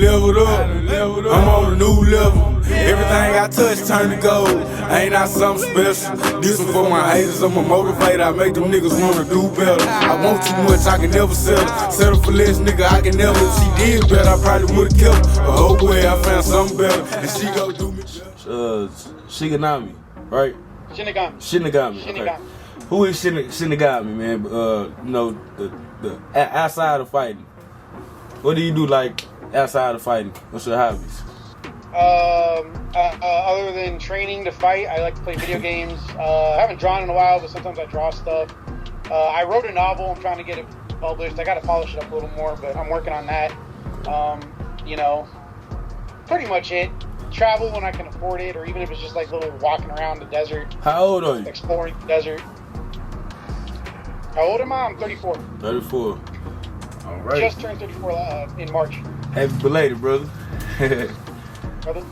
leveled up. I'm on a new level. Everything I touch turn to gold. I ain't not something special. This one for my haters. I'm a motivator. I make them niggas wanna do better. I want too much, I can never settle. Settle for less, nigga, I can never. If she did better, I probably would've kept her. But oh boy, I found something better. And she gon' do me. Shinigami, right? Shinigami. Okay. Who is Shinigami, man? You know, the outside of fighting. What do you do like outside of fighting? What's your hobbies? Other than training to fight, I like to play video games. I haven't drawn in a while, but sometimes I draw stuff. I wrote a novel. I'm trying to get it published. I got to polish it up a little more, but I'm working on that. You know, pretty much it. Travel when I can afford it, or even if it's just like little walking around the desert. How old are you? Exploring the desert. How old am I? I'm 34. 34. All right. Just turned 34 in March. Happy belated, brother. Brother?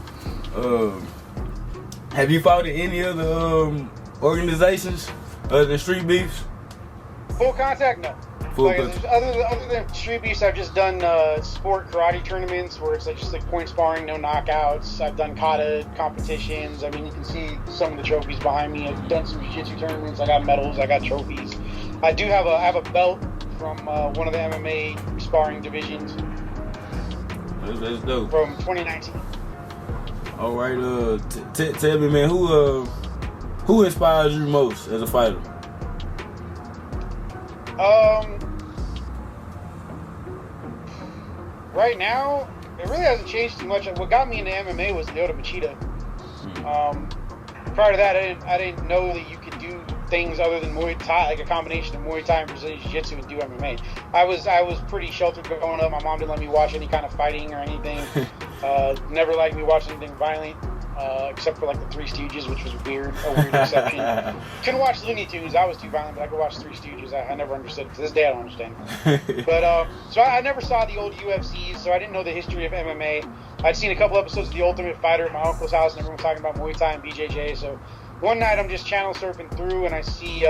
Have you fought in any other organizations other than Street Beefs? Full contact? No. Other than Street Beefs, I've just done sport karate tournaments where it's like just like point sparring, no knockouts. I've done kata competitions. I mean, you can see some of the trophies behind me. I've done some jiu-jitsu tournaments. I got medals. I got trophies. I do have a belt from one of the MMA sparring divisions. That's dope. From 2019. All right. Tell me, man, who inspires you most as a fighter? Right now, it really hasn't changed too much. What got me into MMA was Lyoto Michida. Prior to that, I didn't know that you could do things other than Muay Thai, like a combination of Muay Thai and Brazilian Jiu-Jitsu, and do MMA. I was pretty sheltered growing up. My mom didn't let me watch any kind of fighting or anything. Never liked me watching anything violent, except for like the Three Stooges, which was a weird exception. Couldn't watch Looney Tunes. I was too violent, but I could watch Three Stooges. I never understood it. To this day, I don't understand it. But so I never saw the old UFCs, so I didn't know the history of MMA. I'd seen a couple episodes of The Ultimate Fighter at my uncle's house, and everyone was talking about Muay Thai and BJJ. So one night I'm just channel surfing through, and I see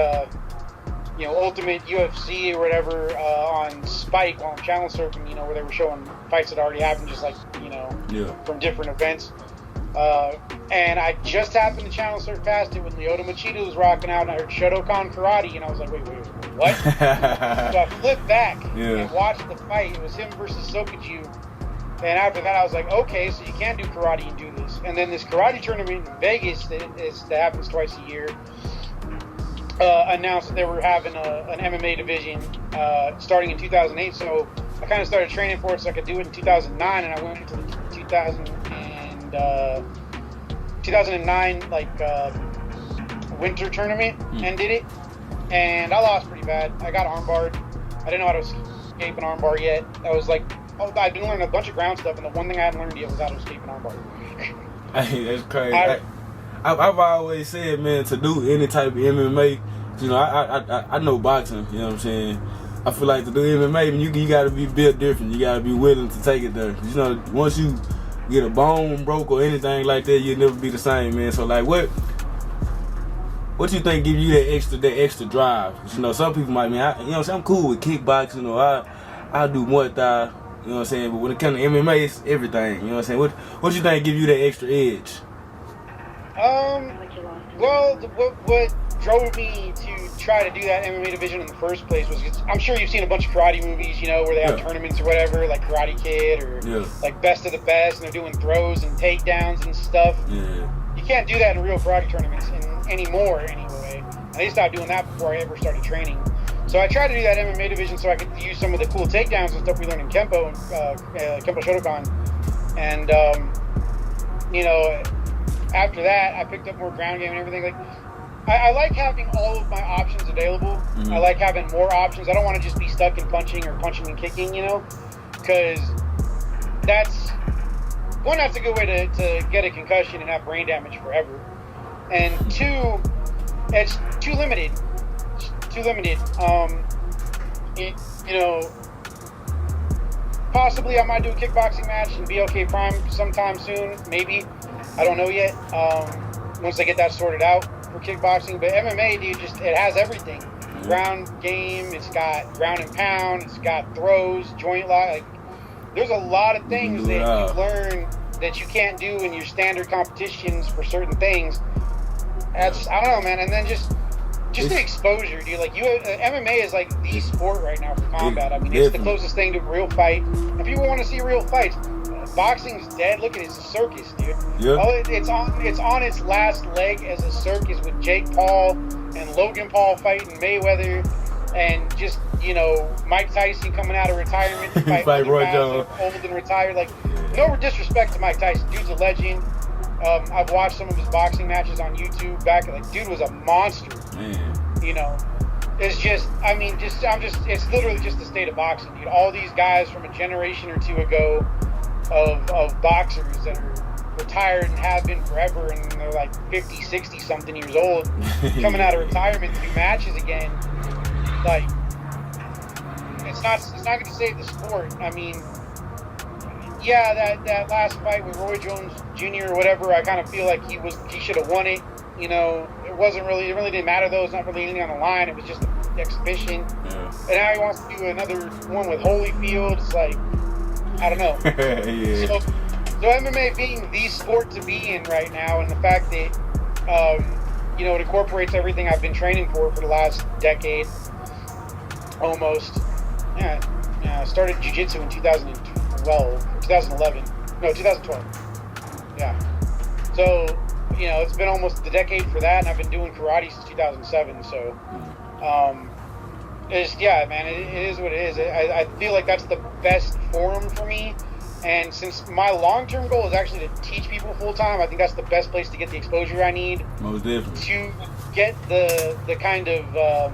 Ultimate UFC or whatever on Spike while I'm channel surfing. Where they were showing fights that already happened, just like from different events. And I just happened to channel surf past it when Lyoto Michida was rocking out, and I heard Shotokan Karate, and I was like, wait, what? So I flipped back and watched the fight. It was him versus Sokaju. And after that, I was like, okay, so you can do karate and do this. And then this karate tournament in Vegas that happens twice a year announced that they were having an MMA division starting in 2008. So I kind of started training for it so I could do it in 2009, and I went to the 2009 winter tournament and did it. And I lost pretty bad. I got armbarred. I didn't know how to escape an armbar yet. I was like, I've been learning a bunch of ground stuff, and the one thing I hadn't learned yet was how to escape an armbar. Hey, that's crazy. I've always said, man, to do any type of MMA, I know boxing, you know what I'm saying? I feel like to do MMA, you got to be built different. You got to be willing to take it there. Once you get a bone broke or anything like that, you'll never be the same, man. So, like, what you think give you that extra drive? Some people might, man, I'm cool with kickboxing, or I'll do Muay Thai. You know what I'm saying? But when it comes to MMA, it's everything. You know what I'm saying? What you think give you that extra edge? Well, what drove me to try to do that MMA division in the first place was, I'm sure you've seen a bunch of karate movies, where they have tournaments or whatever, like Karate Kid or like Best of the Best, and they're doing throws and takedowns and stuff. Yeah. You can't do that in real karate tournaments anymore, anyway. I stopped doing that before I ever started training. So I tried to do that MMA division so I could use some of the cool takedowns and stuff we learned in Kempo, Kempo Shotokan. And, after that, I picked up more ground game and everything. Like, I like having all of my options available. Mm-hmm. I like having more options. I don't want to just be stuck in punching and kicking, because that's a good way to get a concussion and have brain damage forever. And two, it's too limited. Possibly I might do a kickboxing match in BLK Prime sometime soon, maybe. I don't know yet. Once I get that sorted out for kickboxing, but MMA, dude, it has everything. Ground game, it's got ground and pound, it's got throws, joint lock. there's a lot of things that you learn that you can't do in your standard competitions for certain things. That's I don't know, man. And then just the exposure, dude. Like MMA is like the sport right now for combat. I mean, it's the closest thing to a real fight. And people want to see real fights. Boxing's dead. Look at it, it's a circus, dude. Yeah. It's on its last leg as a circus with Jake Paul and Logan Paul fighting Mayweather, and just Mike Tyson coming out of retirement to fight Roy Jones, old and retired. Like, no disrespect to Mike Tyson, dude's a legend. I've watched some of his boxing matches on YouTube back. Like, dude was a monster. Man. It's just, it's literally just the state of boxing, dude. All these guys from a generation or two ago of boxers that are retired and have been forever, and they're like 50, 60 something years old, coming out of retirement to do matches again. Like, it's not going to save the sport. I mean, yeah, that last fight with Roy Jones Jr. or whatever, I kind of feel like he should have won it. It really didn't matter though. It's not really anything on the line. It was just an exhibition. Yeah. And now he wants to do another one with Holyfield. It's like, I don't know. Yeah. So MMA being the sport to be in right now, and the fact that it incorporates everything I've been training for the last decade, almost. Yeah. I started jiu-jitsu in 2011. No, 2012. Yeah. So, it's been almost a decade for that, and I've been doing karate since 2007. So, man, it is what it is. I feel like that's the best forum for me. And since my long-term goal is actually to teach people full-time, I think that's the best place to get the exposure I need. Most definitely. To get the kind of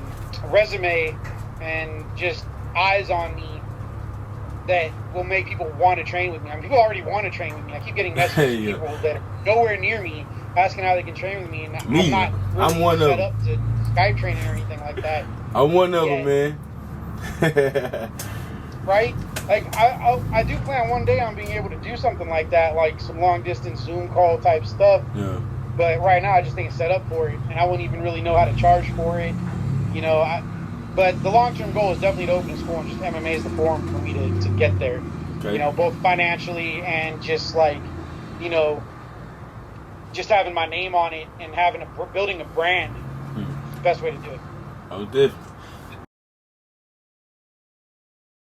resume and just eyes on me that will make people want to train with me. I mean, people already want to train with me. I keep getting messages from people that are nowhere near me asking how they can train with me, and I'm not really one set of up to Skype training or anything like that. I'm one of them, man. Right? Like, I do plan one day on being able to do something like that, like some long-distance Zoom call type stuff. Yeah. But right now, I just ain't set up for it, and I wouldn't even really know how to charge for it. But the long-term goal is definitely to open a school, and just MMA is the forum for me to get there. Okay. Both financially and just like, just having my name on it and building a brand. It's the best way to do it. Oh, definitely.